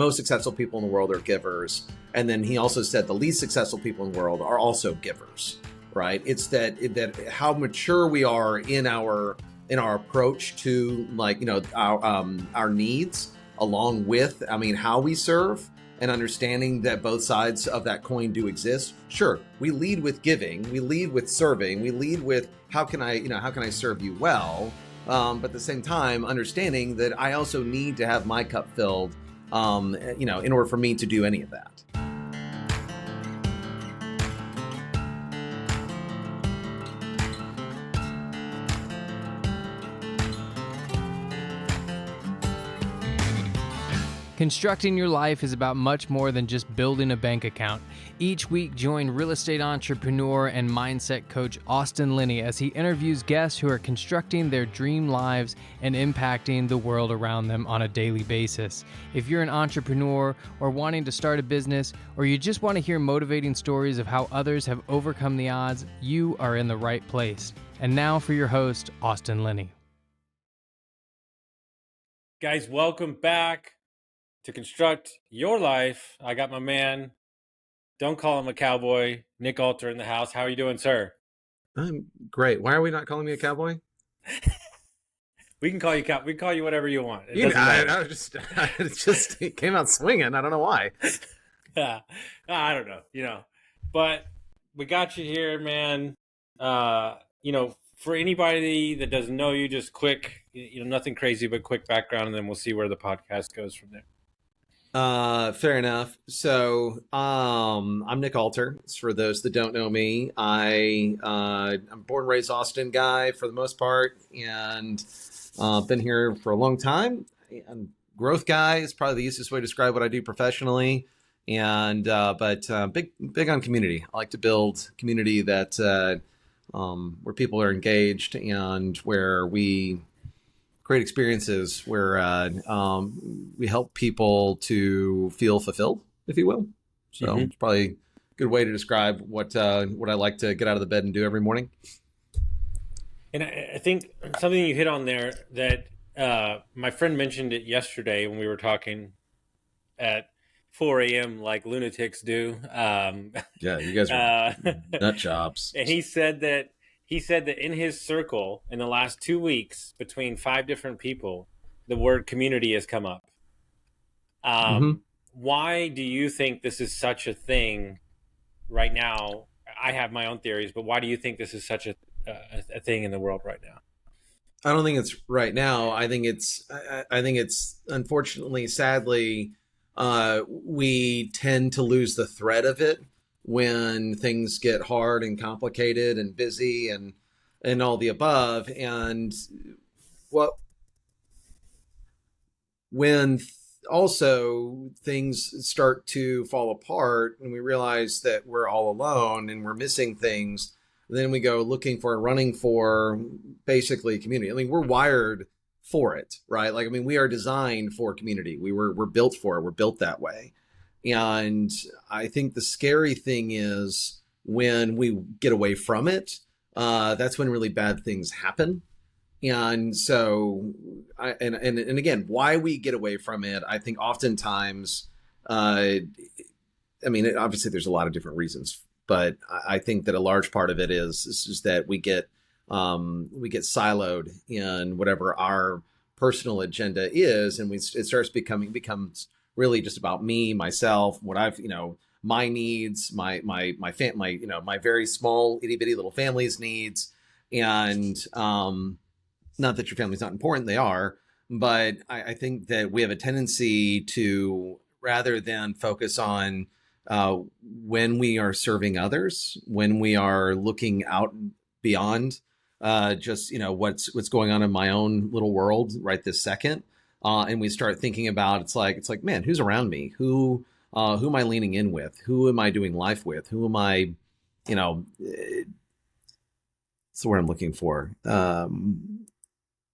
most successful people in the world are givers. And then he also said the least successful people in the world are also givers, right? It's that how mature we are in our approach to our needs, along with, how we serve, and understanding that both sides of that coin do exist. Sure, we lead with giving, we lead with serving, we lead with how can I serve you well, but at the same time, understanding that I also need to have my cup filled, in order for me to do any of that. Constructing your life is about much more than just building a bank account. Each week, join real estate entrepreneur and mindset coach Austin Linney as he interviews guests who are constructing their dream lives and impacting the world around them on a daily basis. If you're an entrepreneur or wanting to start a business, or you just want to hear motivating stories of how others have overcome the odds, you are in the right place. And now for your host, Austin Linney. Guys, welcome back to Construct Your Life. I got my man, don't call him a cowboy, Nick Alter in the house. How are you doing, sir? I'm great. Why are we not calling me a cowboy? We can call you we can call you whatever you want. It came out swinging. I don't know why. I don't know, but we got you here, man. For anybody that doesn't know you, just quick, nothing crazy, but quick background, and then we'll see where the podcast goes from there. Fair enough. So, I'm Nick Alter. For those that don't know me, I'm born and raised Austin guy for the most part, and been here for a long time. I'm growth guy is probably the easiest way to describe what I do professionally. And, but big on community. I like to build community that, where people are engaged and where we create experiences where we help people to feel fulfilled, if you will. So It's probably a good way to describe what I like to get out of the bed and do every morning. And I think something you hit on there that my friend mentioned it yesterday when we were talking at 4 a.m. like lunatics do. Yeah, you guys are nut jobs. And he said that in his circle in the last 2 weeks, between 5 different people, the word community has come up. Why do you think this is such a thing right now? I have my own theories, but why do you think this is such a thing in the world right now? I don't think it's right now. I think it's unfortunately, sadly, we tend to lose the thread of it when things get hard and complicated and busy and all the above. And when also things start to fall apart and we realize that we're all alone and we're missing things, then we go looking for and running for basically community. We're wired for it, right? We are designed for community. We're built for it. We're built that way. And I think the scary thing is when we get away from it, that's when really bad things happen. And so, and again, why we get away from it, I think oftentimes, obviously there's a lot of different reasons, but I think that a large part of it is that we get siloed in whatever our personal agenda is, and it becomes really just about me, myself, what I've, my needs, my family, my very small itty bitty little family's needs. And, not that your family's not important, they are, but I think that we have a tendency to, rather than focus on, when we are serving others, when we are looking out beyond, just, what's going on in my own little world right this second. And we start thinking about, it's like, man, who's around me? Who am I leaning in with? Who am I doing life with? Who am I, it's the word I'm looking for.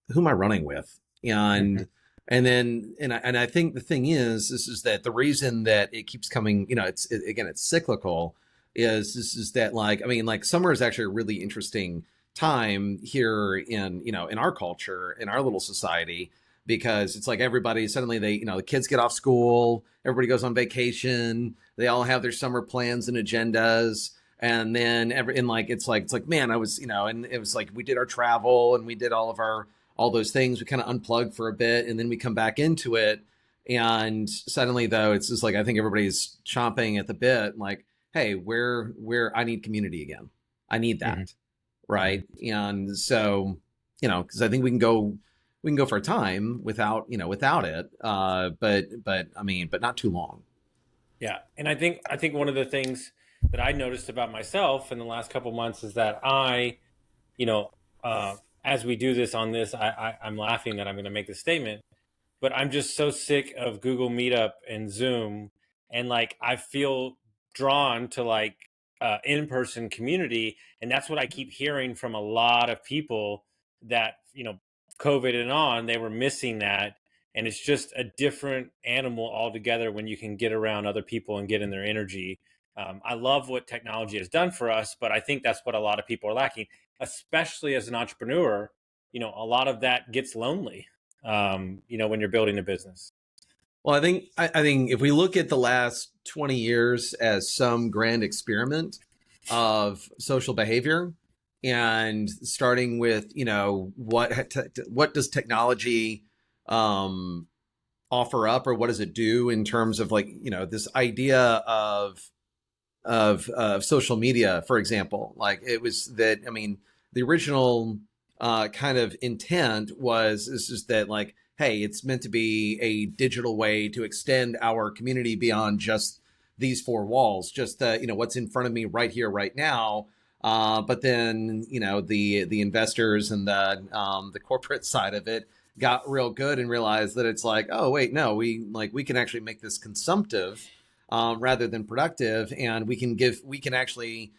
Who am I running with? And I think the thing is that the reason that it keeps coming, it's cyclical, is that summer is actually a really interesting time here in our culture, in our little society, because it's like everybody suddenly the kids get off school, everybody goes on vacation, they all have their summer plans and agendas. And then it's like, man, I was, and it was like we did our travel and we did all those things. We kind of unplugged for a bit and then we come back into it. And suddenly though, it's just like, I think everybody's chomping at the bit, like, hey, where I need community again. I need that. Mm-hmm. Right. And so, because I think we can go for a time without it. But not too long. Yeah. And I think one of the things that I noticed about myself in the last couple of months is that as we do this on this, I'm laughing that I'm going to make this statement, but I'm just so sick of Google Meetup and Zoom. And like, I feel drawn to like in-person community. And that's what I keep hearing from a lot of people that, COVID and on, they were missing that. And it's just a different animal altogether when you can get around other people and get in their energy. I love what technology has done for us, but I think that's what a lot of people are lacking, especially as an entrepreneur. A lot of that gets lonely, when you're building a business. Well, I think if we look at the last 20 years as some grand experiment of social behavior, and starting with, what does technology offer up, or what does it do in terms of like, this idea of social media, for example. Like it was that, the original kind of intent was just that like, hey, it's meant to be a digital way to extend our community beyond just these four walls, just what's in front of me right here, right now. But then, the investors and the corporate side of it got real good and realized that it's like, oh wait, no, we can actually make this consumptive rather than productive, and we can actually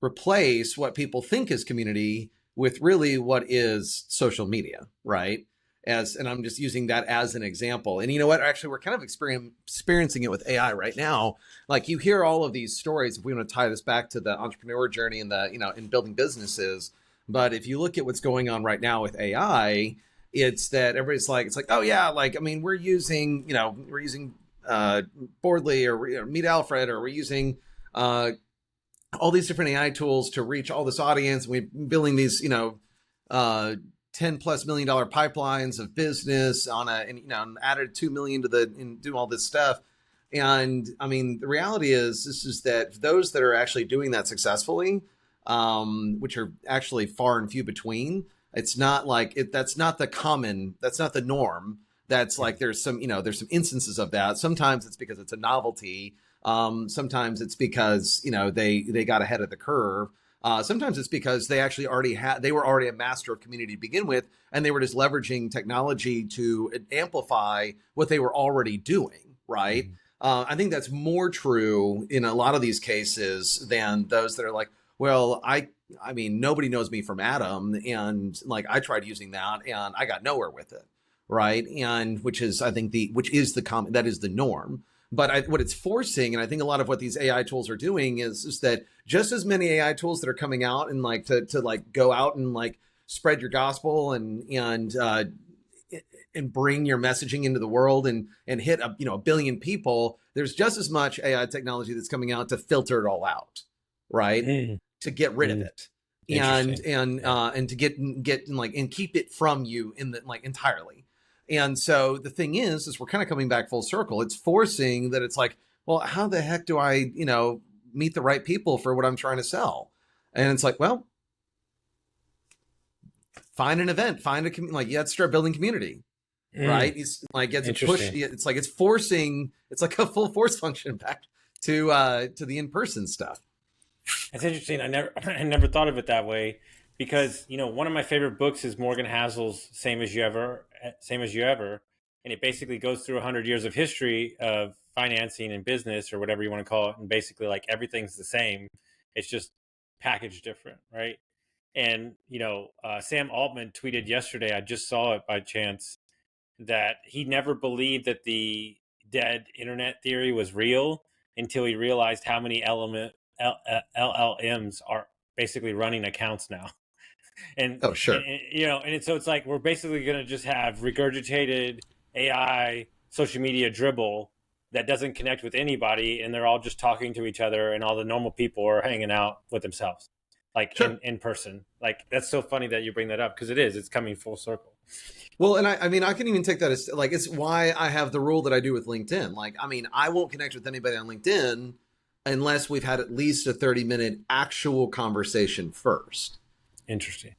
replace what people think is community with really what is social media, right? And I'm just using that as an example. And you know what? Actually, we're kind of experiencing it with AI right now. Like you hear all of these stories, if we want to tie this back to the entrepreneur journey and in building businesses. But if you look at what's going on right now with AI, it's that everybody's like, it's like, oh yeah, like, we're using Boardly or Meet Alfred, or we're using all these different AI tools to reach all this audience. We're building these, $10+ million pipelines of business and added 2 million and do all this stuff. And the reality is that those that are actually doing that successfully, which are actually far and few between, it's not like that's not the norm. That's like, there's some instances of that. Sometimes it's because it's a novelty. Sometimes it's because, they got ahead of the curve. Sometimes it's because they actually they were already a master of community to begin with, and they were just leveraging technology to amplify what they were already doing, right? Mm-hmm. I think that's more true in a lot of these cases than those that are like, well, nobody knows me from Adam, and like I tried using that and I got nowhere with it, right? And which is the norm. But what it's forcing, and I think a lot of what these AI tools are doing is that just as many AI tools that are coming out and like to like go out and like spread your gospel and bring your messaging into the world and hit a billion people, there's just as much AI technology that's coming out to filter it all out, right? To get rid of it and to get and keep it from you entirely. And so the thing is we're kind of coming back full circle. It's forcing that it's like, well, how the heck do I, meet the right people for what I'm trying to sell? And it's like, well, find an event, you have to start building community, right? It's like, it's a push. It's like, it's forcing, it's like a full force function back to the in-person stuff. It's interesting. I never thought of it that way, because one of my favorite books is Morgan Hassel's Same as You Ever, and it basically goes through 100 years of history of financing and business, or whatever you want to call it, and basically like everything's the same, it's just packaged different, right? And Sam Altman tweeted yesterday, I just saw it by chance, that he never believed that the dead internet theory was real until he realized how many LLMs are basically running accounts now. and, Oh, sure. and so it's like we're basically going to just have regurgitated AI social media dribble that doesn't connect with anybody, and they're all just talking to each other, and all the normal people are hanging out with themselves, like Sure. in person. Like, that's so funny that you bring that up, because it's coming full circle. Well, and I mean, I can even take that as like, it's why I have the rule that I do with LinkedIn. Like, I mean, I won't connect with anybody on LinkedIn unless we've had at least a 30-minute actual conversation first. Interesting.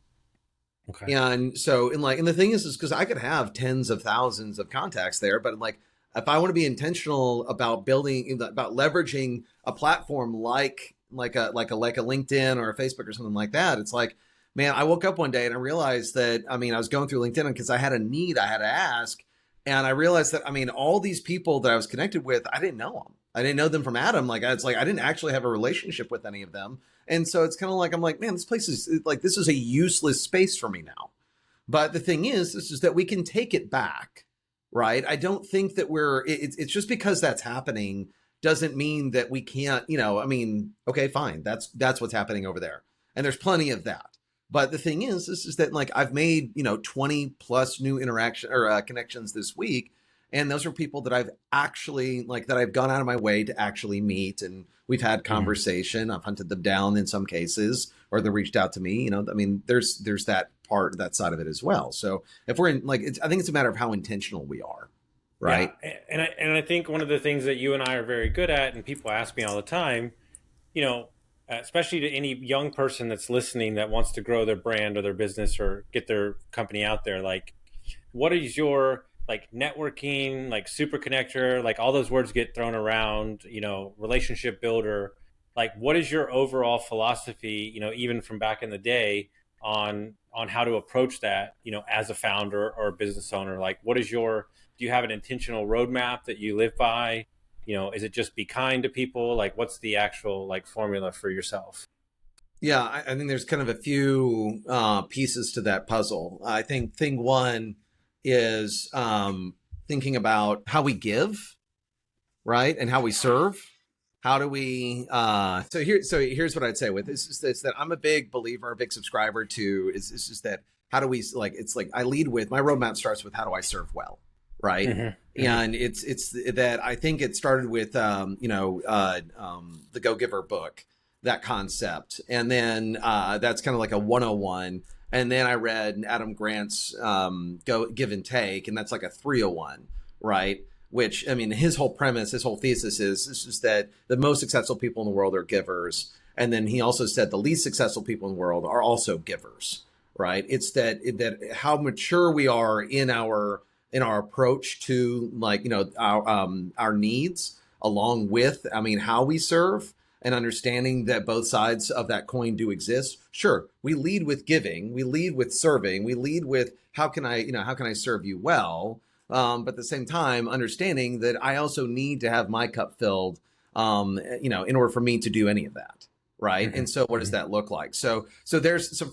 Okay. And so, and the thing is because I could have tens of thousands of contacts there, but like, if I want to be intentional about leveraging a platform like a LinkedIn or a Facebook or something like that, it's like, man, I woke up one day and I realized that, I mean, I was going through LinkedIn because I had a need I had to ask. And I realized that, I mean, all these people that I was connected with, I didn't know them. I didn't know them from Adam. Like, it's like, I didn't actually have a relationship with any of them. And so it's kind of like, I'm like, man, this place is like, this is a useless space for me now. But the thing is that we can take it back, right? I don't think that it's just because that's happening doesn't mean that we can't, I mean, okay, fine. That's what's happening over there. And there's plenty of that. But the thing is that like I've made, 20 plus new connections this week. And those are people that I've actually that I've gone out of my way to actually meet. And we've had conversation. I've hunted them down in some cases, or they reached out to me, I mean, there's that that side of it as well. So if we're in I think it's a matter of how intentional we are. Right. Yeah. And I think one of the things that you and I are very good at, and people ask me all the time, especially to any young person that's listening that wants to grow their brand or their business or get their company out there, like, what is your networking, super connector, all those words get thrown around, relationship builder, what is your overall philosophy, even from back in the day on how to approach that, as a founder or a business owner? Do you have an intentional roadmap that you live by? Is it just be kind to people? What's the actual formula for yourself? Yeah, I think there's kind of a few pieces to that puzzle. I think thing one is thinking about how we give, right, and how we serve. How do we? So here's what I'd say with this is that I'm a big believer, a big subscriber to is just that how do we it's like I lead with my roadmap starts with how do I serve well, right? And it's that I think it started with the Go Giver book, that concept, and then that's kind of like a 101. And then I read Adam Grant's Go Give and Take, and that's like a 301, right? Which, I mean, his whole premise, his whole thesis is that the most successful people in the world are givers. And then he also said the least successful people in the world are also givers, right? It's that how mature we are in our approach to our needs, along with, I mean, how we serve, and understanding that both sides of that coin do exist. Sure, we lead with giving, we lead with serving, we lead with how can I serve you well, but at the same time understanding that I also need to have my cup filled, in order for me to do any of that, right? And so, what does that look like? So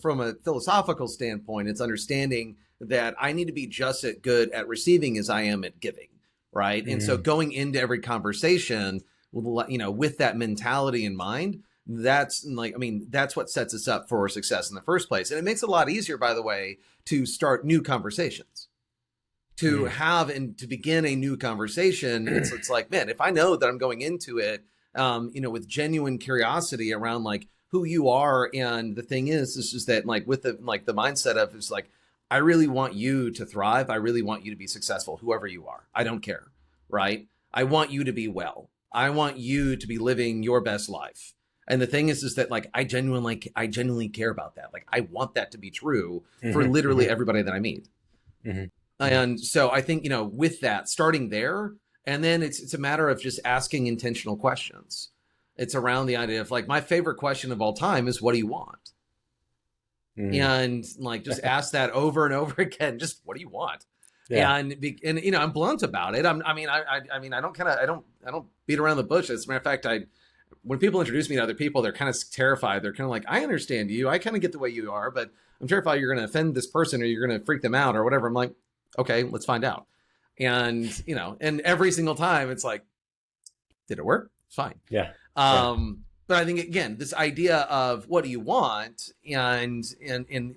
from a philosophical standpoint, it's understanding that I need to be just as good at receiving as I am at giving, right? And so, going into every conversation, with that mentality in mind, that's what sets us up for success in the first place. And it makes it a lot easier, by the way, to start new conversations, to have and to begin a new conversation. It's like, man, if I know that I'm going into it, with genuine curiosity around who you are. And the thing is that with the mindset of is I really want you to thrive. I really want you to be successful, whoever you are. I don't care. Right. I want you to be well. I want you to be living your best life. And the thing is that I genuinely care about that. I want that to be true for literally everybody that I meet. And so I think, with that, starting there, and then it's a matter of just asking intentional questions. It's around the idea of my favorite question of all time is, what do you want? And just ask that over and over again. Just, what do you want? Yeah. And I'm blunt about it. I don't beat around the bush. As a matter of fact, when people introduce me to other people, they're kind of terrified. They're kind of like, I understand you. I kind of get the way you are, but I'm terrified you're going to offend this person or you're going to freak them out or whatever. I'm like, okay, let's find out. And, and every single time it's like, did it work? It's fine. Yeah. but I think again, this idea of what do you want, and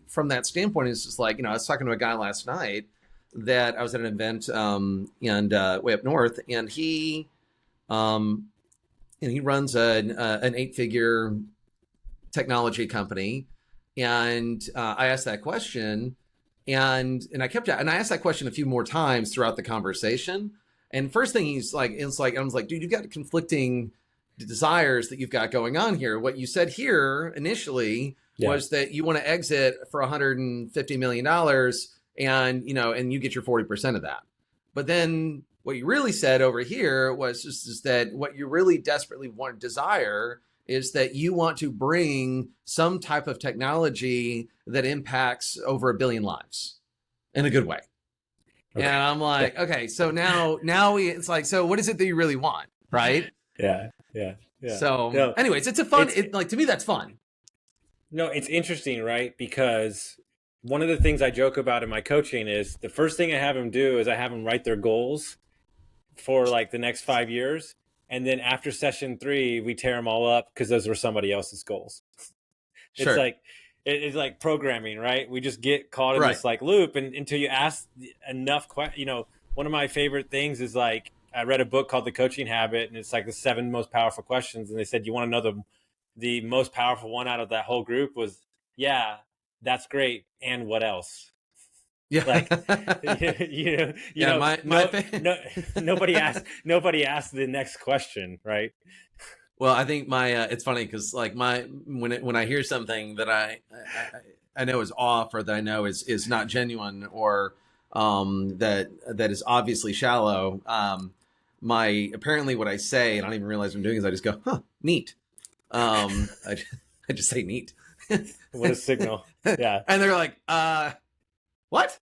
from that standpoint, it's just like, I was talking to a guy last night that I was at an event and way up north, and um, he runs an 8-figure technology company, and I asked that question, and I asked that question a few more times throughout the conversation, and first thing he's like, I was like, dude, you've got conflicting desires that you've got going on here. What you said here initially was that you want to exit for $150 million and you get your 40% of that. But then what you really said over here was just that what you really desperately desire is that you want to bring some type of technology that impacts over 1 billion lives in a good way. Okay. And I'm like, okay, so now it's like, so what is it that you really want? Right. Yeah. So anyways, it's a fun, to me, that's fun. No, it's interesting, right? Because one of the things I joke about in my coaching is the first thing I have them do is I have them write their goals for like the next 5 years. And then after session 3, we tear them all up because those were somebody else's goals. Sure. It's like programming, right? We just get caught in this like loop, and until you ask enough questions. One of my favorite things is like, I read a book called The Coaching Habit, and it's like the 7 most powerful questions. And they said, you want to know the most powerful one out of that whole group was, yeah, that's great. And what else? Yeah. Like, nobody asked the next question. Right. Well, I think it's funny because like when I hear something that I know is off, or that I know is not genuine, or that is obviously shallow, apparently what I say, and I don't even realize what I'm doing, is I just go, huh, neat. I just say neat. What a signal. Yeah. And they're like, what?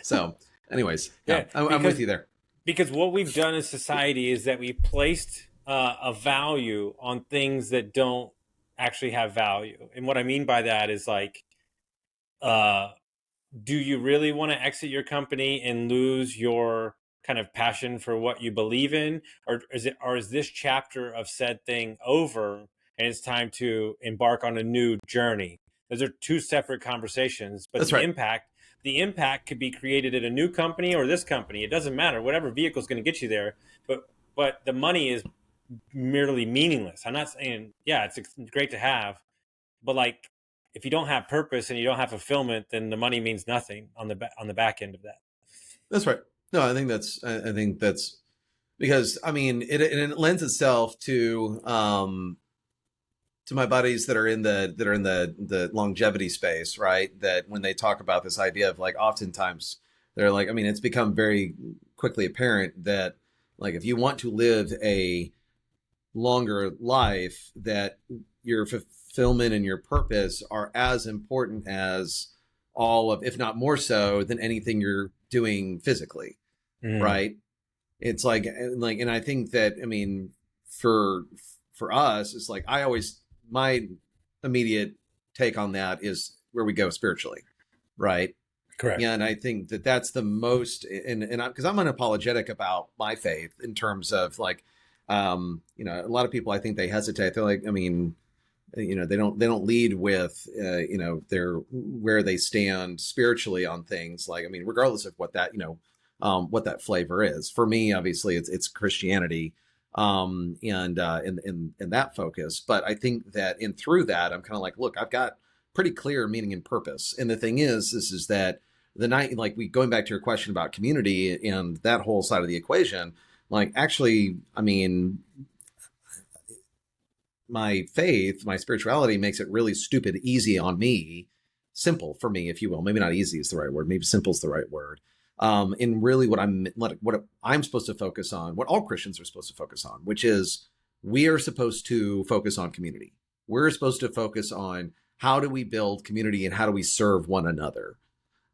So anyways, I'm with you there. Because what we've done as society is that we placed a value on things that don't actually have value. And what I mean by that is like, do you really want to exit your company and lose your kind of passion for what you believe in? Or is this chapter of said thing over and it's time to embark on a new journey? Those are 2 separate conversations, but the impact could be created at a new company or this company. It doesn't matter, whatever vehicle is going to get you there, but the money is merely meaningless. I'm not saying, it's great to have, but like, if you don't have purpose and you don't have fulfillment, then the money means nothing on the back end of that. That's right. No, I think that's because I mean it lends itself to my buddies that are in the longevity space, right? That when they talk about this idea of like, oftentimes they're like, I mean, it's become very quickly apparent that like, if you want to live a longer life, that your fulfillment and your purpose are as important as all of, if not more so than anything you're doing physically. Right. It's like, and I think that, I mean, for us, it's like, my immediate take on that is where we go spiritually. Right. Correct. And I think that that's the most, and because I'm unapologetic about my faith in terms of like, a lot of people, I think they hesitate. They're like, I mean, they don't lead with, where they stand spiritually on things. Like, I mean, regardless of what that flavor is. For me, obviously it's Christianity, and that focus. But I think that through that, I'm kind of like, look, I've got pretty clear meaning and purpose. And the thing is that going back to your question about community and that whole side of the equation, like, actually, I mean, my faith, my spirituality makes it really stupid easy on me, simple for me, if you will. Maybe not easy is the right word. Maybe simple is the right word. And really what I'm supposed to focus on, what all Christians are supposed to focus on, which is we are supposed to focus on community. We're supposed to focus on how do we build community and how do we serve one another?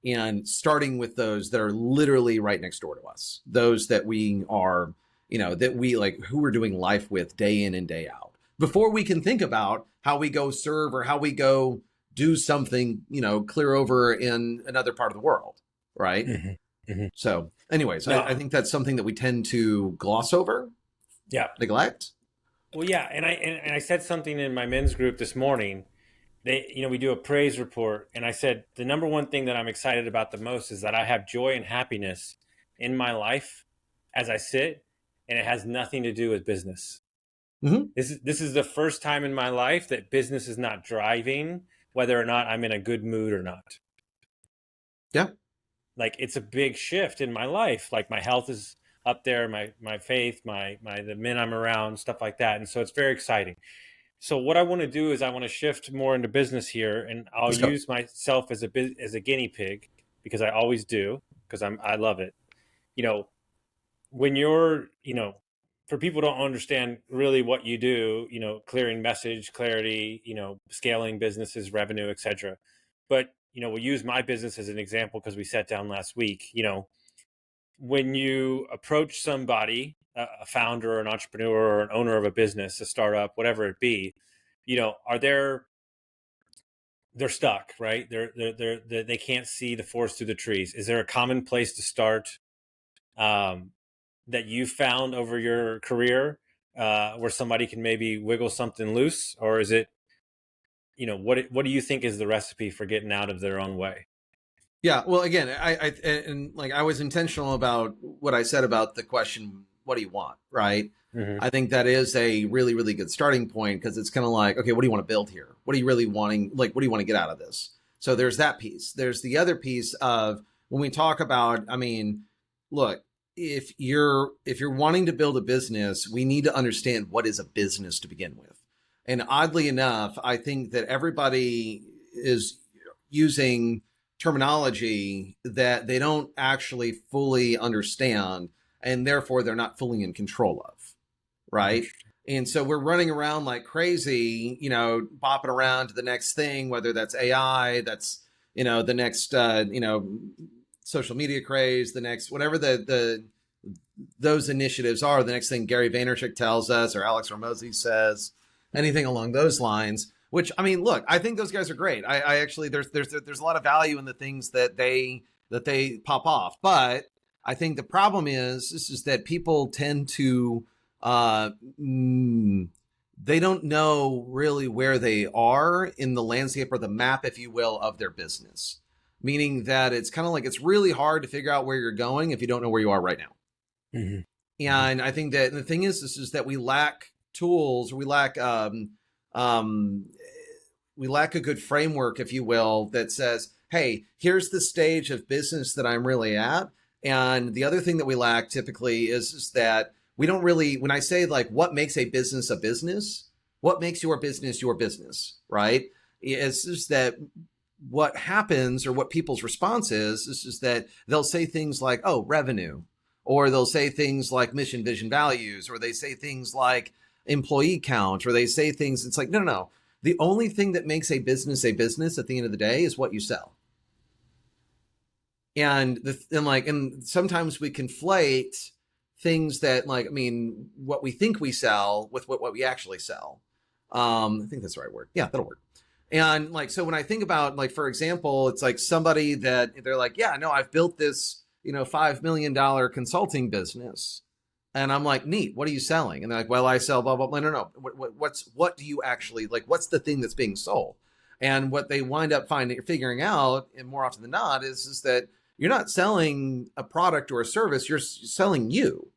And starting with those that are literally right next door to us, those that we are, that we like, who we're doing life with day in and day out, before we can think about how we go serve or how we go do something, clear over in another part of the world. Right. Mm-hmm. Mm-hmm. So anyways, I think that's something that we tend to gloss over. Yeah. Neglect. Well, yeah, and I said something in my men's group this morning. We do a praise report, and I said the number one thing that I'm excited about the most is that I have joy and happiness in my life as I sit, and it has nothing to do with business. Hmm. This is the first time in my life that business is not driving whether or not I'm in a good mood or not. Yeah. Like, it's a big shift in my life. Like, my health is up there, my faith, my the men I'm around, stuff like that, and so it's very exciting. So what I want to do is I want to shift more into business here, and I'll Let's go. use myself as a guinea pig, because I always do, because I love it. You know, when you're, for people who don't understand really what you do, clearing message, clarity, scaling businesses, revenue, etc. But, we'll use my business as an example because we sat down last week. When you approach somebody, a founder, an entrepreneur, or an owner of a business, a startup, whatever it be, are they're stuck, right? They can't see the forest through the trees. Is there a common place to start, that you found over your career, where somebody can maybe wiggle something loose, or is it, what do you think is the recipe for getting out of their own way? Yeah. Well, again, and like I was intentional about what I said about the question, what do you want? Right. Mm-hmm. I think that is a really, really good starting point because it's kind of like, okay, what do you want to build here? What are you really wanting? Like, what do you want to get out of this? So there's that piece. There's the other piece of when we talk about, I mean, look, if you're wanting to build a business, we need to understand what is a business to begin with. And oddly enough, I think that everybody is using terminology that they don't actually fully understand, and therefore they're not fully in control of, right? And so we're running around like crazy, bopping around to the next thing, whether that's AI, that's, the next, social media craze, the next, whatever those initiatives are, the next thing Gary Vaynerchuk tells us or Alex Hormozi says, anything along those lines. Which, I mean, look, I think those guys are great. I actually there's a lot of value in the things that they pop off. But I think the problem is that people tend to they don't know really where they are in the landscape or the map, if you will, of their business. Meaning that it's kind of like it's really hard to figure out where you're going if you don't know where you are right now. Mm-hmm. And I think that the thing is that we lack tools, or we lack a good framework, if you will, that says, hey, here's the stage of business that I'm really at. And the other thing that we lack typically is that we don't really, when I say like, what makes a business, what makes your business, right? It's just that what happens, or what people's response is that they'll say things like, oh, revenue, or they'll say things like mission, vision, values, or they say things like employee count, or they say things, it's like, no. The only thing that makes a business at the end of the day is what you sell. And sometimes we conflate things that, like, I mean, what we think we sell with what we actually sell. I think that's the right word. Yeah, that'll work. And like, so when I think about, like, for example, it's like somebody that they're like, yeah, no, I've built this, $5 million consulting business. And I'm like, neat, what are you selling? And they're like, well, I sell blah, blah, blah. No. What do you actually, like, what's the thing that's being sold? And what they wind up figuring out, and more often than not, is that you're not selling a product or a service, you're selling you.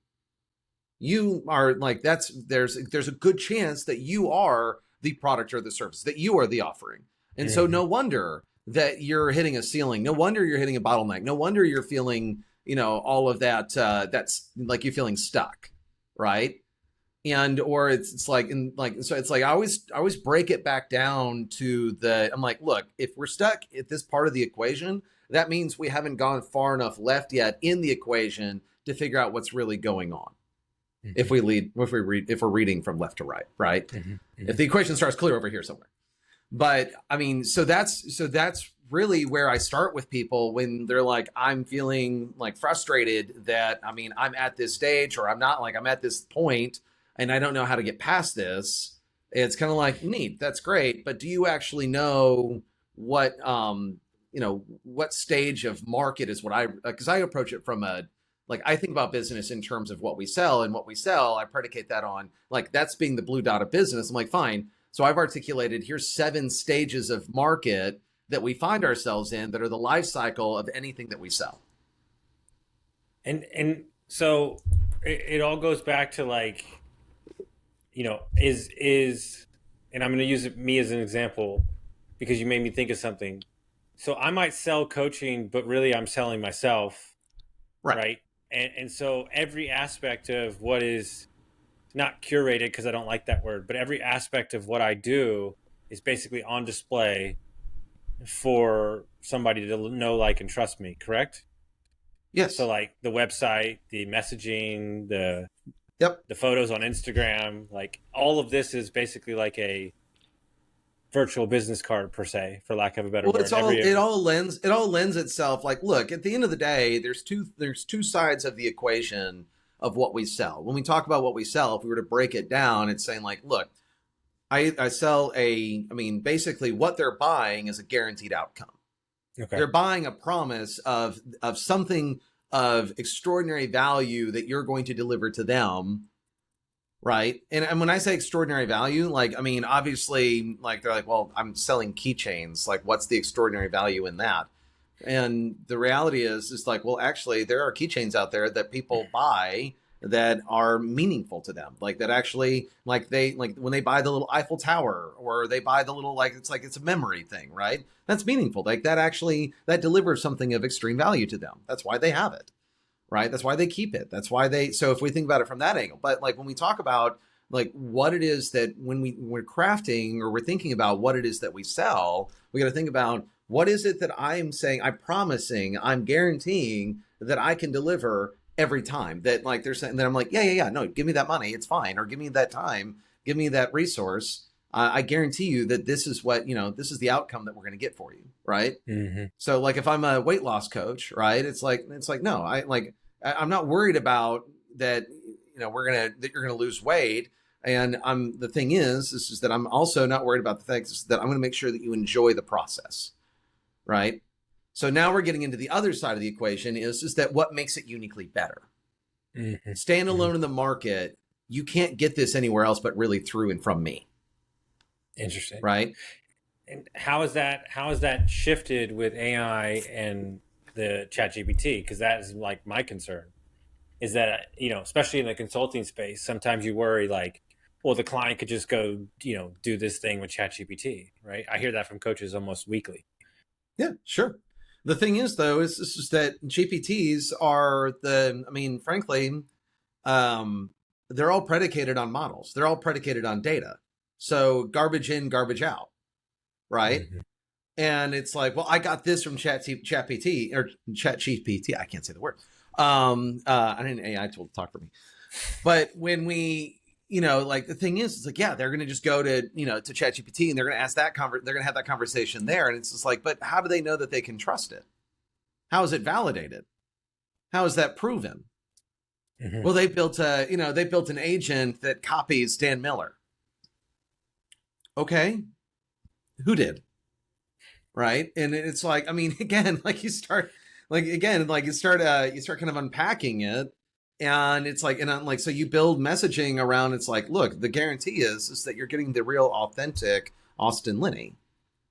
You are like, there's a good chance that you are the product or the service, that you are the offering. And so no wonder that you're hitting a ceiling. No wonder you're hitting a bottleneck. No wonder you're feeling, all of that, that's like you're feeling stuck, right? And or it's like, and like, so it's like I always break it back down to I'm like, look, if we're stuck at this part of the equation, that means we haven't gone far enough left yet in the equation to figure out what's really going on. If we're reading from left to right, right? If the equation starts clear over here somewhere. But I mean, so that's really where I start with people when they're like, I'm feeling like frustrated that, I mean, I'm at this stage, or I'm not, like, I'm at this point and I don't know how to get past this. It's kind of like, neat, that's great. But do you actually know what, what stage of market is because I approach it from Like I think about business in terms of what we sell, and what we sell, I predicate that on like that's being the blue dot of business. I'm like, fine. So I've articulated here's 7 stages of market that we find ourselves in that are the life cycle of anything that we sell. And so it all goes back to like, is and I'm going to use me as an example because you made me think of something. So I might sell coaching, but really I'm selling myself, Right. right? And so every aspect of what is not curated, because I don't like that word, but every aspect of what I do is basically on display for somebody to know, like, and trust me, correct? So Yes. like the website, the messaging, Yep. the photos on Instagram, like all of this is basically like a virtual business card per se, for lack of a better Well, word. it all lends itself like, look, at the end of the day, there's two sides of the equation of what we sell. When we talk about what we sell, if we were to break it down, it's saying like, look, I sell basically what they're buying is a guaranteed outcome. Okay. They're buying a promise of something of extraordinary value that you're going to deliver to them, right? And when I say extraordinary value, like, I mean, obviously, like, they're like, well, I'm selling keychains. Like, what's the extraordinary value in that? And the reality is like, well, actually, there are keychains out there that people buy that are meaningful to them. Like that actually, like when they buy the little Eiffel Tower, or they buy the little, like, it's a memory thing, right? That's meaningful. Like that delivers something of extreme value to them. That's why they have it. Right. That's why they keep it. That's why so if we think about it from that angle, but like when we talk about like what it is that when we're crafting, or we're thinking about what it is that we sell, we got to think about what is it that I'm saying, I'm promising, I'm guaranteeing that I can deliver every time, that like they're saying that I'm like, yeah, no, give me that money. It's fine. Or give me that time, give me that resource. I guarantee you that this is what, this is the outcome that we're going to get for you. Right. Mm-hmm. So like if I'm a weight loss coach, right, it's like, no, I'm not worried about that, that you're going to lose weight. And the thing is that I'm also not worried about the fact that I'm going to make sure that you enjoy the process. Right. So now we're getting into the other side of the equation is that what makes it uniquely better. Mm-hmm. Standalone in the market, you can't get this anywhere else but really through and from me. Interesting. Right. And how is that shifted with AI and the ChatGPT? Because that is like my concern is that, especially in the consulting space, sometimes you worry like, well, the client could just go, do this thing with ChatGPT, right? I hear that from coaches almost weekly. Yeah, sure. The thing is, though, is that GPTs are frankly, they're all predicated on models. They're all predicated on data. So garbage in, garbage out, right? Mm-hmm. And it's like, well, I got this from ChatGPT or ChatGPT. I can't say the word. I need an AI tool to talk for me. But when we, like the thing is, it's like, yeah, they're going to just go to, to ChatGPT and they're going to ask they're going to have that conversation there. And it's just like, but how do they know that they can trust it? How is it validated? How is that proven? Mm-hmm. Well, they built an agent that copies Dan Miller. Okay. Who did? Right. And it's like, again, like you start kind of unpacking it. And it's like, so you build messaging around, it's like, look, the guarantee is that you're getting the real authentic Austin Linney.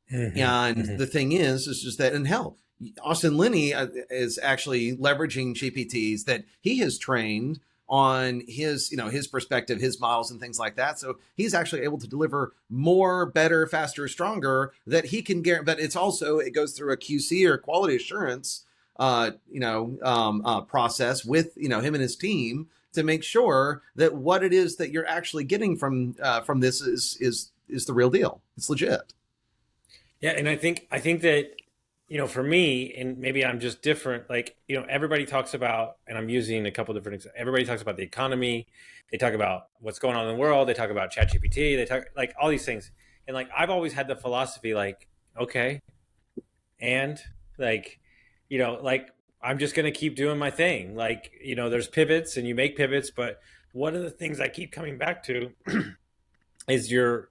Mm-hmm. And mm-hmm. the thing is just that, and hell, Austin Linney is actually leveraging GPTs that he has trained on his, his perspective, his models and things like that. So he's actually able to deliver more, better, faster, stronger that he can guarantee. But it goes through a QC or quality assurance process with, him and his team to make sure that what it is that you're actually getting from this is the real deal. It's legit. Yeah. And I think that, for me, and maybe I'm just different, like, everybody talks about, and I'm using a couple different examples. Everybody talks about the economy. They talk about what's going on in the world. They talk about ChatGPT. They talk like all these things. And like, I've always had the philosophy, like, okay. And like, like I'm just going to keep doing my thing. Like, there's pivots and you make pivots, but one of the things I keep coming back to is your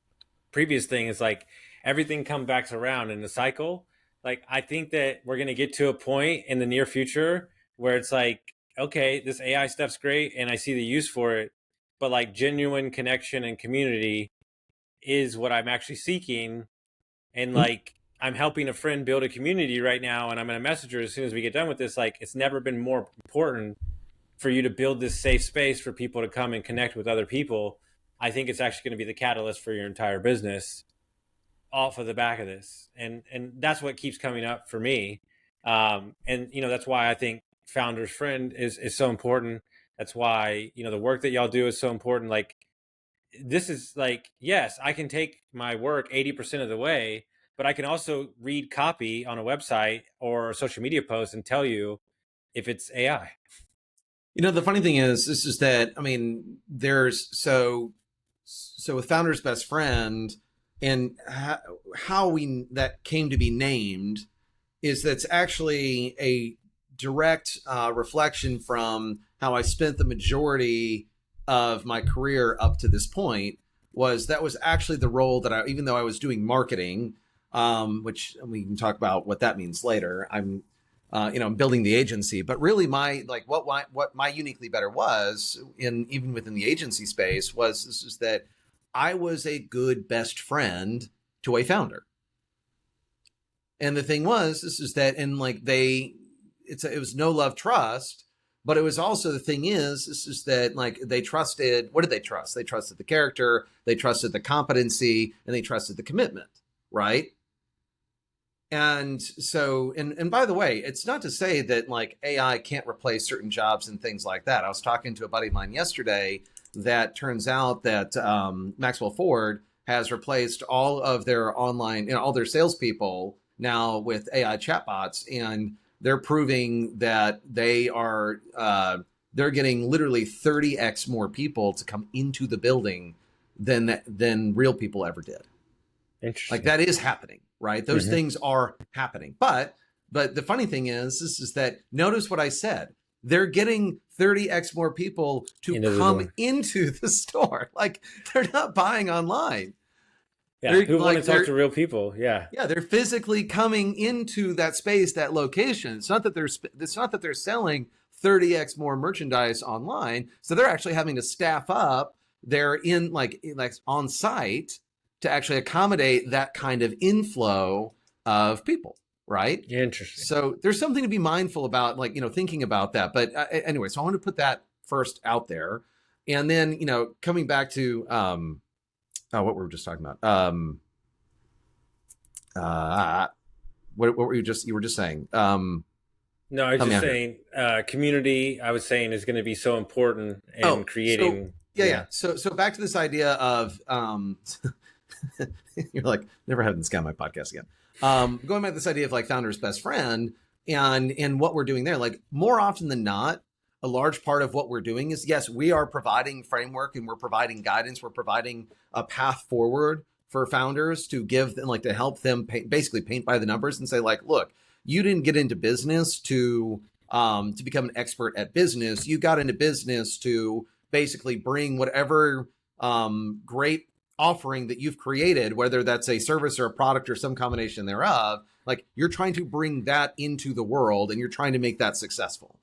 previous thing is like everything comes back around in the cycle. Like, I think that we're going to get to a point in the near future where it's like okay, this AI stuff's great and I see the use for it, but like genuine connection and community is what I'm actually seeking. And like, I'm helping a friend build a community right now, and I'm going to message her as soon as we get done with this. Like, it's never been more important for you to build this safe space for people to come and connect with other people. I think it's actually going to be the catalyst for your entire business off of the back of this. And that's what keeps coming up for me. And, you know, that's why I think Founder's Friend is so important. That's why, you know, the work that y'all do is so important. Like, this is like, yes, I can take my work 80% of the way, but I can also read copy on a website or a social media post and tell you if it's AI. You know, the funny thing is that, I mean, so with Founder's Best Friend and how that came to be named is that's actually a direct reflection from how I spent the majority of my career up to this point. That was actually the role that even though I was doing marketing, which we can talk about what that means later. I'm building the agency, but really what my uniquely better was even within the agency space is that I was a good best friend to a founder. And the thing is that it was no love trust, but it was also the thing is that like they trusted, what did they trust? They trusted the character, they trusted the competency, and they trusted the commitment, right? And so, and by the way, it's not to say that like AI can't replace certain jobs and things like that. I was talking to a buddy of mine yesterday that turns out that Maxwell Ford has replaced all of their online, all their salespeople now with AI chatbots, and they're proving that they're getting literally 30x more people to come into the building than real people ever did. Interesting. Like that is happening, right? Those things are happening. But the funny thing is that notice what I said. They're getting 30x more people to come into the store. Like they're not buying online. Yeah, who want to talk to real people? Yeah, they're physically coming into that space, that location. It's not that they're selling 30x more merchandise online. So they're actually having to staff up. They're in like on site to actually accommodate that kind of inflow of people, right? Interesting. So there's something to be mindful about, like thinking about that. But anyway, so I want to put that first out there, and then coming back to what we were just talking about. What were you were just saying? No, I was just saying community, I was saying, is going to be so important in creating. So back to this idea of you're like, never having this guy on my podcast again. Going back to this idea of like Founder's Best Friend and what we're doing there, like more often than not, a large part of what we're doing is, yes, we are providing framework and we're providing guidance. We're providing a path forward for founders to give them, like, to help them basically paint by the numbers and say, like, look, you didn't get into business to become an expert at business. You got into business to basically bring whatever great offering that you've created, whether that's a service or a product or some combination thereof, like you're trying to bring that into the world and you're trying to make that successful.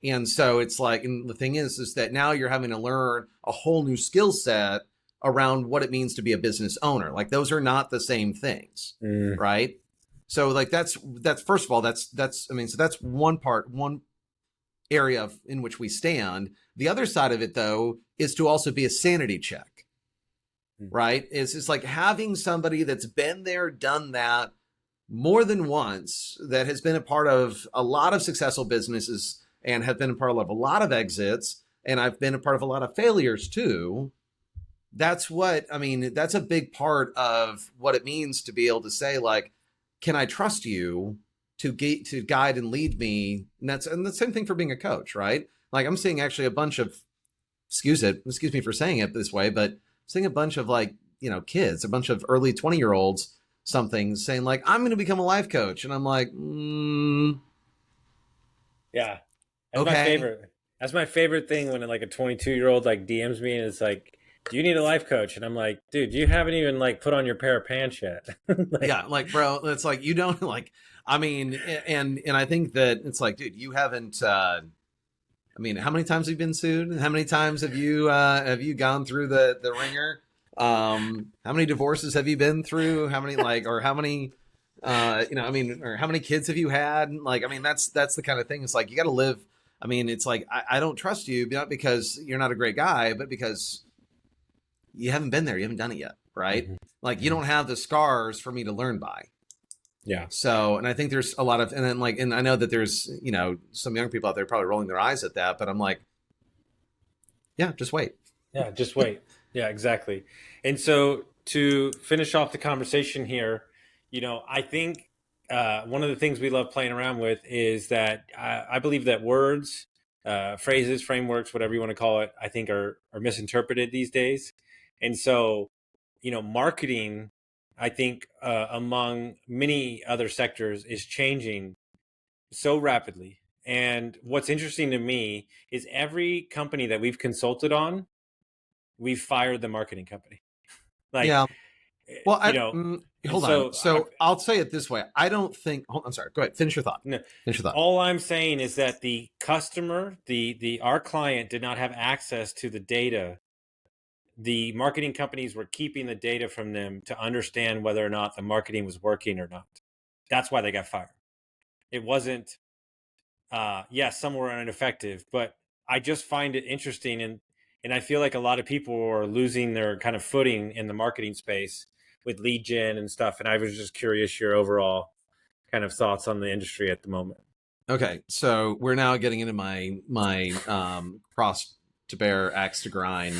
And so it's like, and the thing is that now you're having to learn a whole new skill set around what it means to be a business owner. Like those are not the same things, right? So like that's first of all, so that's one area in which we stand. The other side of it though is to also be a sanity check, right? It's like having somebody that's been there, done that more than once, that has been a part of a lot of successful businesses and have been a part of a lot of exits, and I've been a part of a lot of failures too. That's a big part of what it means to be able to say, like, can I trust you to guide and lead me? And the same thing for being a coach, right? Like I'm seeing actually a bunch of, excuse me for saying it this way, but I'm seeing a bunch of like, kids, a bunch of early 20-year-olds, saying like, I'm going to become a life coach. And I'm like, yeah. That's my favorite. That's my favorite thing when like a 22-year-old like DMs me and it's like, do you need a life coach? And I'm like, dude, you haven't even like put on your pair of pants yet. Like, bro, it's like, you don't like, I mean, and I think that it's like, dude, you haven't, I mean, how many times have you been sued? How many times have you gone through the ringer? How many divorces have you been through? How many or how many I mean, or how many kids have you had? Like, I mean, that's the kind of thing. It's like you got to live. I mean, it's like I don't trust you, not because you're not a great guy, but because you haven't been there, you haven't done it yet, right? Like you don't have the scars for me to learn by. Yeah. So, and I think there's a lot of, and then and I know that there's, some young people out there probably rolling their eyes at that, but I'm like, yeah, just wait. Yeah, just wait. Yeah, exactly. And so to finish off the conversation here, I think one of the things we love playing around with is that I believe that words, phrases, frameworks, whatever you want to call it, I think are misinterpreted these days. And so, marketing, I think among many other sectors is changing so rapidly. And what's interesting to me is every company that we've consulted on, we've fired the marketing company. Like, yeah. Well, hold so on. So I'll say it this way. I don't think. I'm sorry. Go ahead. Finish your thought. No, Finish your thought. all I'm saying is that the customer, our client, did not have access to the data. The marketing companies were keeping the data from them to understand whether or not the marketing was working or not. That's why they got fired. It wasn't, yes, some were ineffective, but I just find it interesting. And I feel like a lot of people are losing their kind of footing in the marketing space with lead gen and stuff. And I was just curious your overall kind of thoughts on the industry at the moment. Okay. So we're now getting into my cross to bear, axe to grind,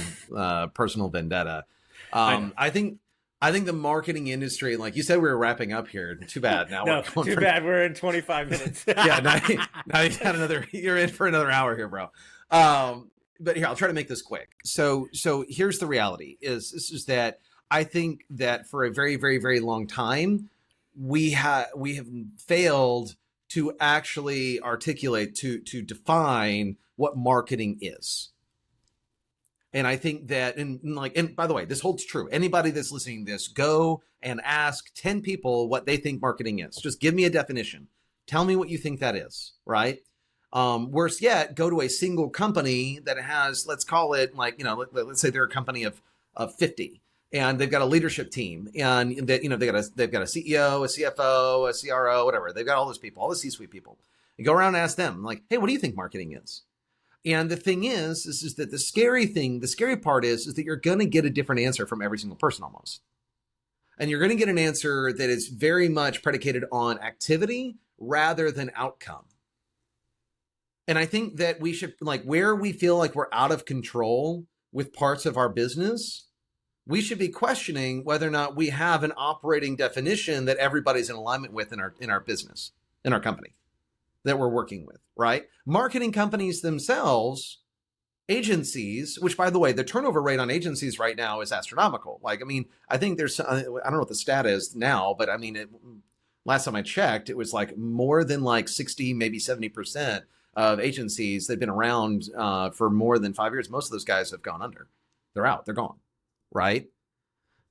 personal vendetta. I think the marketing industry, like you said, we were wrapping up here. Too bad. Now no, too bad. We're in 25 minutes. Yeah. Now you got you're in for another hour here, bro. But here, I'll try to make this quick. So here's the reality is that I think that for a very, very, very long time, we have failed to actually articulate, to define what marketing is. And I think that, and by the way, this holds true. Anybody that's listening to this, go and ask 10 people what they think marketing is. Just give me a definition. Tell me what you think that is, right? Worse yet, go to a single company that has, let's call it let's say they're a company of 50 and they've got a leadership team and that, they've got a CEO, a CFO, a CRO, whatever. They've got all those people, all the C-suite people. You go around and ask them like, hey, what do you think marketing is? And the thing is that the scary part is that you're going to get a different answer from every single person almost. And you're going to get an answer that is very much predicated on activity rather than outcome. And I think that we should, where we feel like we're out of control with parts of our business, we should be questioning whether or not we have an operating definition that everybody's in alignment with in our business, in our company that we're working with, right? Marketing companies themselves, agencies, which by the way, the turnover rate on agencies right now is astronomical. I think there's, I don't know what the stat is now, but last time I checked, it was more than 60, maybe 70% of agencies that have been around for more than 5 years. Most of those guys have gone under. They're out, they're gone, right?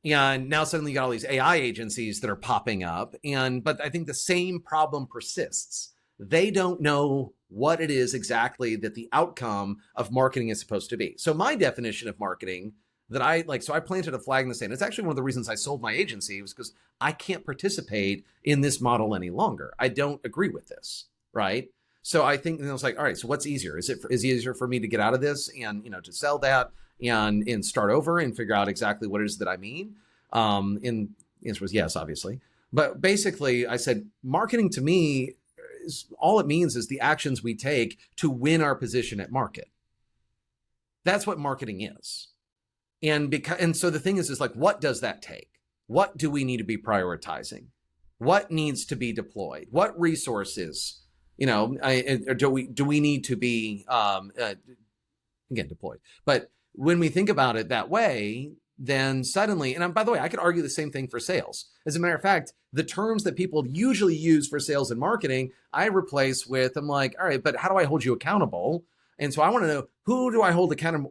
And now suddenly you got all these AI agencies that are popping up. But I think the same problem persists. They don't know what it is exactly that the outcome of marketing is supposed to be. So my definition of marketing that I planted a flag in the sand. It's actually one of the reasons I sold my agency was because I can't participate in this model any longer. I don't agree with this, right? So I think, and I was like, all right, so what's easier? Is it easier for me to get out of this and, to sell that and start over and figure out exactly what it is that I mean? And the answer was yes, obviously. But basically I said, marketing to me, all it means is the actions we take to win our position at market. That's what marketing is. And so the thing is what does that take? What do we need to be prioritizing? What needs to be deployed? What resources, do we need to be, again, deployed? But when we think about it that way, then suddenly, and by the way, I could argue the same thing for sales. As a matter of fact, the terms that people usually use for sales and marketing, I replace with, I'm like, all right, but how do I hold you accountable? And so I want to know, who do I hold accountable?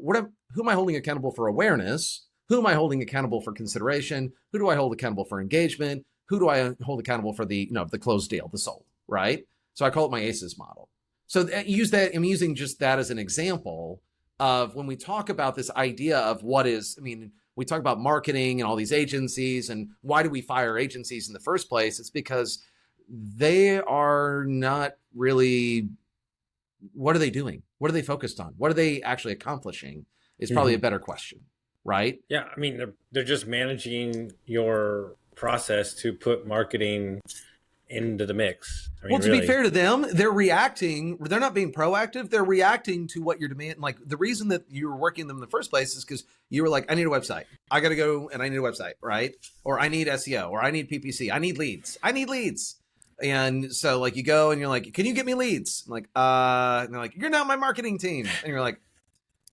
Who am I holding accountable for awareness? Who am I holding accountable for consideration? Who do I hold accountable for engagement? Who do I hold accountable for the closed deal, the sold, right? So I call it my ACEs model. So use that. I'm using just that as an example of when we talk about this idea of what is, I mean, we talk about marketing and all these agencies and why do we fire agencies in the first place? It's because they are not really, what are they doing? What are they focused on? What are they actually accomplishing is probably a better question, right? Yeah, I mean, they're just managing your process to put marketing into the mix. I mean, well, to be fair to them, they're reacting. They're not being proactive. They're reacting to what you're demanding. Like the reason that you were working them in the first place is because you were like, I need a website. I got to go and I need a website, right? Or I need SEO, or I need PPC. I need leads. And so like you go and you're like, can you get me leads? I'm like, and they're like, you're not my marketing team. And you're like,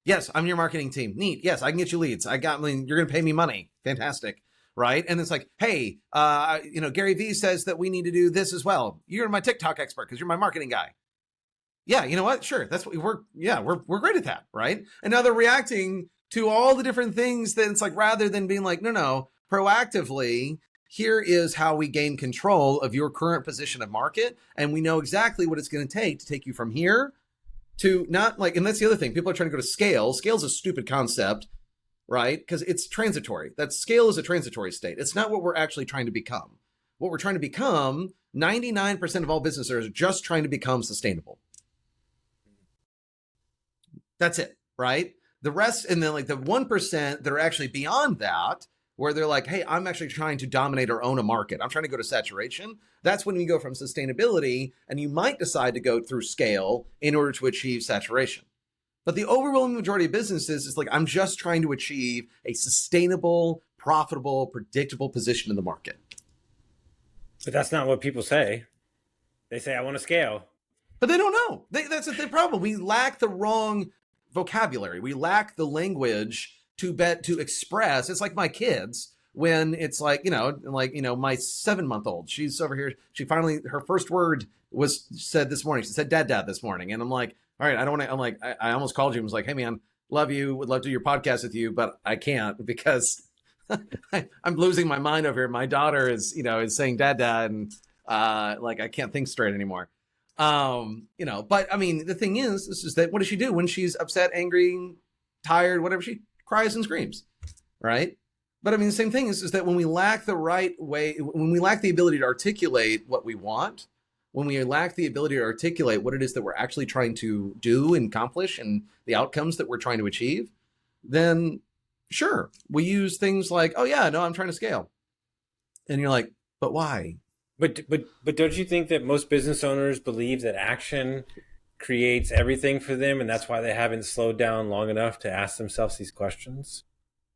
yes, I'm your marketing team. Neat. Yes, I can get you leads. You're going to pay me money. Fantastic. Right. And it's like, hey, Gary Vee says that we need to do this as well. You're my TikTok expert because you're my marketing guy. Yeah. You know what? Sure. That's what we're great at that. Right. And now they're reacting to all the different things that it's like, rather than being like, no, proactively, here is how we gain control of your current position of market. And we know exactly what it's going to take you from here to not like, and that's the other thing. People are trying to go to scale. Scale's a stupid concept, right? Because it's transitory. That scale is a transitory state. It's not what we're actually trying to become. What we're trying to become, 99% of all businesses are just trying to become sustainable. That's it, right? The rest, and then like the 1% that are actually beyond that, where they're like, hey, I'm actually trying to dominate or own a market. I'm trying to go to saturation. That's when you go from sustainability, and you might decide to go through scale in order to achieve saturation. But the overwhelming majority of businesses is like, I'm just trying to achieve a sustainable, profitable, predictable position in the market. But that's not what people say. They say, I want to scale. But they don't know. That's the problem. We lack the wrong vocabulary. We lack the language to express. It's like my kids when it's like, my 7-month-old, she's over here. She finally, her first word was said this morning. She said, dad this morning. And I'm like, all right, I don't want to, I'm like, I almost called you and was like, hey man, love you. Would love to do your podcast with you, but I can't because I'm losing my mind over here. My daughter is saying dad. And I can't think straight anymore. But I mean, the thing is that what does she do when she's upset, angry, tired, whatever? She cries and screams, right? But I mean, the same thing is that when we lack the right way, when we lack the ability to articulate what we want, when we lack the ability to articulate what it is that we're actually trying to do and accomplish and the outcomes that we're trying to achieve, then sure, we use things like, oh yeah, no, I'm trying to scale. And you're like, but why? But don't you think that most business owners believe that action creates everything for them, and that's why they haven't slowed down long enough to ask themselves these questions?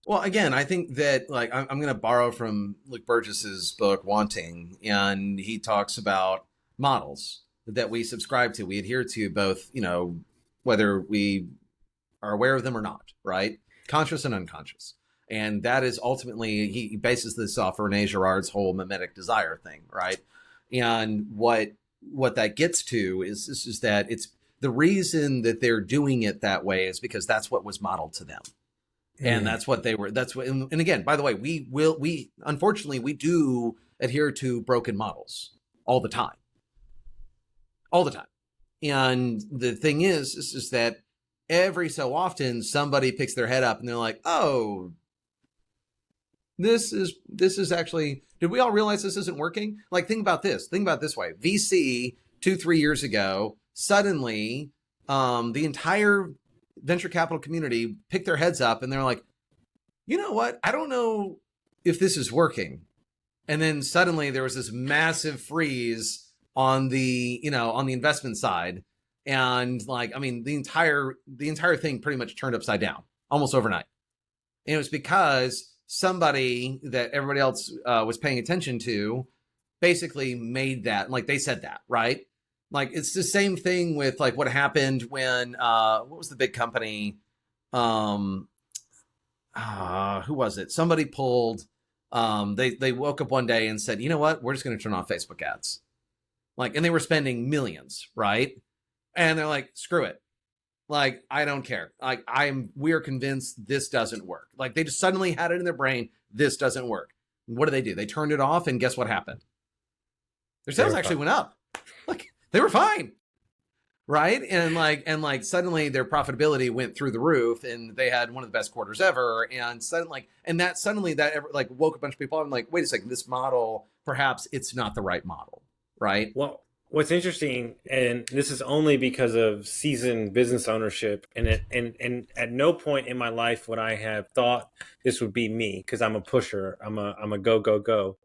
Well, again, I think that I'm going to borrow from Luke Burgess's book, Wanting, and he talks about models that we subscribe to, we adhere to, both, whether we are aware of them or not, right? Conscious and unconscious. And that is ultimately, he bases this off Rene Girard's whole mimetic desire thing, right? And what that gets to is that it's the reason that they're doing it that way is because that's what was modeled to them. And that's what they were, and again, by the way, we unfortunately, we do adhere to broken models all the time. And the thing is that every so often somebody picks their head up and they're like, oh, this is actually, did we all realize this isn't working? Like, think about this way. VC 2-3 years ago, suddenly the entire venture capital community picked their heads up and they're like, you know what? I don't know if this is working. And then suddenly there was this massive freeze on the investment side. And the entire thing pretty much turned upside down almost overnight. And it was because somebody that everybody else was paying attention to basically made that, like they said that, right? Like, it's the same thing with like what happened when, what was the big company? Who was it? Somebody pulled, they woke up one day and said, you know what? We're just going to turn off Facebook ads. And they were spending millions, right? And they're like, screw it. Like, I don't care. We are convinced this doesn't work. Like, they just suddenly had it in their brain. This doesn't work. What do? They turned it off, and guess what happened? Their sales actually went up. Like, they were fine. right? And suddenly their profitability went through the roof, and they had one of the best quarters ever. And suddenly that like woke a bunch of people up. I'm like, wait a second, this model, perhaps it's not the right model, right? Well, what's interesting, and this is only because of seasoned business ownership, and at no point in my life would I have thought this would be me, because I'm a pusher. I'm a go go go.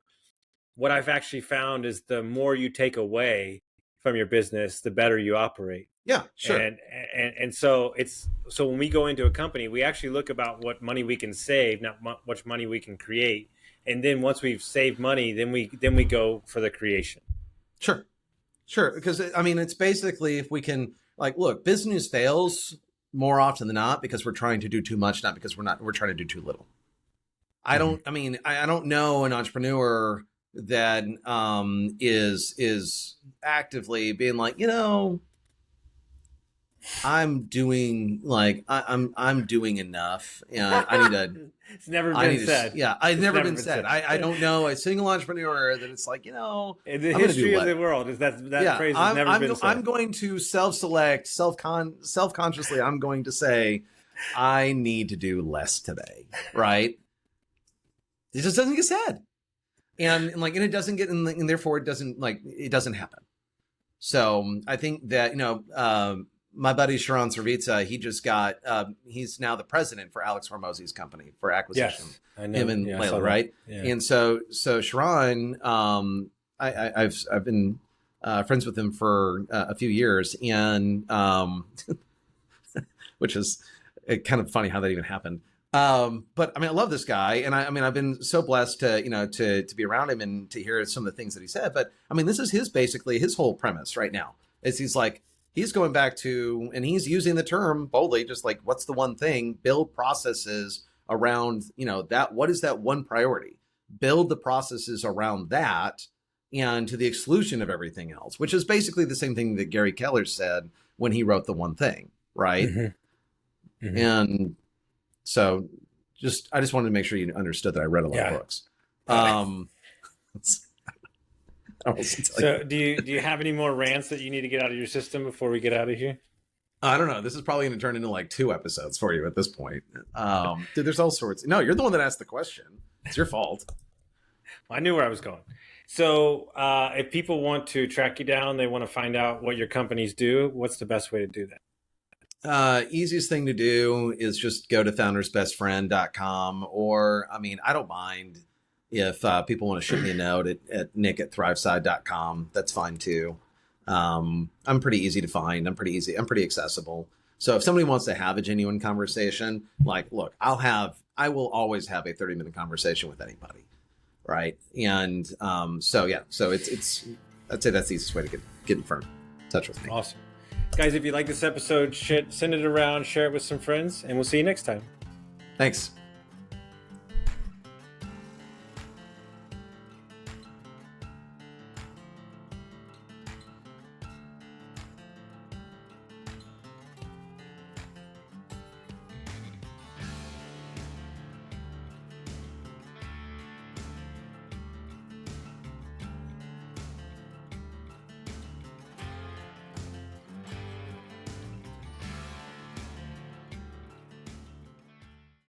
What I've actually found is the more you take away from your business, the better you operate. Yeah, sure. And so when we go into a company, we actually look about what money we can save, not much money we can create. And then once we've saved money, then we go for the creation. Sure. Because I mean, it's basically, if we can, like, look, business fails more often than not because we're trying to do too much, not because we're trying to do too little. I don't know an entrepreneur that is actively being like, I'm doing enough, and I need to. It's never been said. It's never been said. I don't know a single entrepreneur that it's like, in the history of the world, is that phrase has never been said. I'm going to self-select, self-consciously. I'm going to say, I need to do less today, right? It just doesn't get said, and it doesn't get, and therefore it doesn't happen. So I think that my buddy Sharon Servitza, he just got he's now the president for Alex Hormozzi's company for acquisition. Yes, I know. Him and Layla, right? Yeah. And so Sharon, I've been friends with him for a few years, and which is kind of funny how that even happened. But I mean, I love this guy, and I've been so blessed to be around him and to hear some of the things that he said. But I mean, this is basically his whole premise right now. Is he's going back to, and he's using the term boldly, just like, what's the one thing? Build processes around, that. What is that one priority? Build the processes around that, and to the exclusion of everything else, which is basically the same thing that Gary Keller said when he wrote The One Thing, right? Mm-hmm. Mm-hmm. And so I just wanted to make sure you understood that I read a lot of books. So do you have any more rants that you need to get out of your system before we get out of here? I don't know. This is probably going to turn into like 2 episodes for you at this point. Dude, there's all sorts. No, you're the one that asked the question. It's your fault. I knew where I was going. So if people want to track you down, they want to find out what your companies do, what's the best way to do that? Easiest thing to do is just go to foundersbestfriend.com, or, I don't mind if people want to shoot me a note at nick@thriveside.com. That's fine too. I'm pretty easy to find. I'm pretty accessible. So if somebody wants to have a genuine conversation, look, I will always have a 30-minute conversation with anybody. Right. And so it's I'd say that's the easiest way to get in touch with me. Awesome. Guys, if you like this episode, send it around, share it with some friends, and we'll see you next time. Thanks.